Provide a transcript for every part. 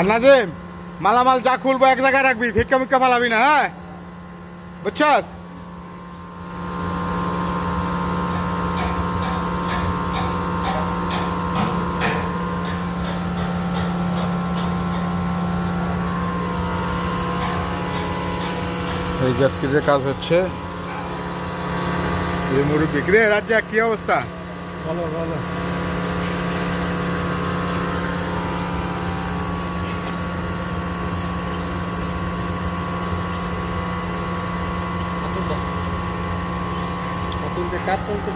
আর নাজিম মালামাল যা খুলবো এক জায়গায় রাখবি, ভিক্ষা মিক্ষা ফালাবি না, হ্যাঁ বুঝছস? এই গ্যাসকিটের কাজ হচ্ছে। এই মুরব্বি রে রাজ্যা কি অবস্থা? ভালো ভালো। কাজ চলছে।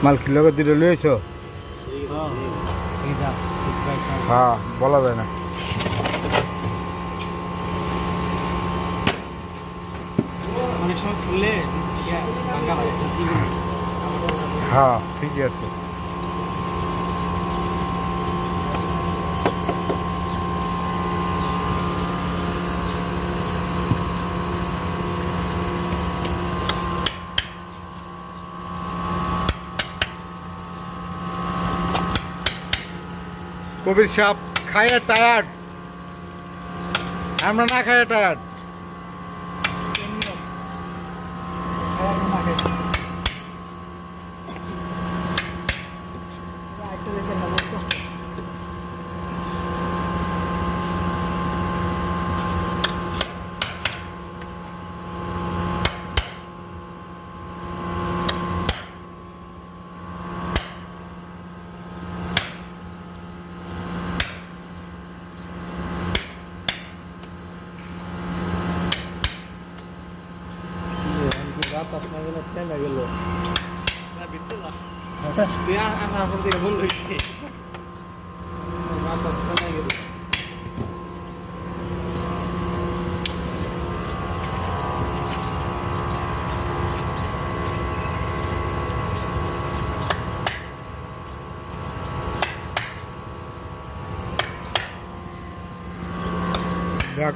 মাল কি লগত দিলে লইছো? হ্যাঁ বলা যায় না। হ্যাঁ ঠিকই আছে। কবির সাহেব খাইয়া টায়ার্ড, আমরা না খাইয়া টায়ার্ড।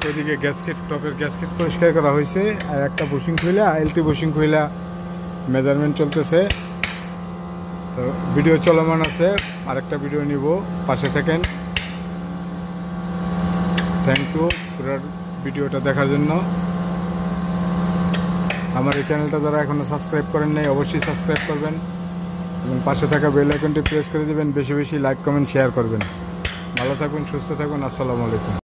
ওইদিকে গ্যাসকেট, টপের গ্যাসকেট পরিষ্কার করা হয়েছে, আর একটা বুশিং খুইলা, এলটি বুশিং খুইলা মেজারমেন্ট চলতেছে। তো ভিডিও চলমান আছে, আরেকটা ভিডিও নিব, পাশে থাকেন। থ্যাংক ইউ পুরো ভিডিওটা দেখার জন্য। আমার এই চ্যানেলটা যারা এখনও সাবস্ক্রাইব করেন নাই অবশ্যই সাবস্ক্রাইব করবেন এবং পাশে থাকা বেল আইকনটি প্রেস করে দেবেন। বেশি বেশি লাইক কমেন্ট শেয়ার করবেন। ভালো থাকুন, সুস্থ থাকুন। আসসালামু আলাইকুম।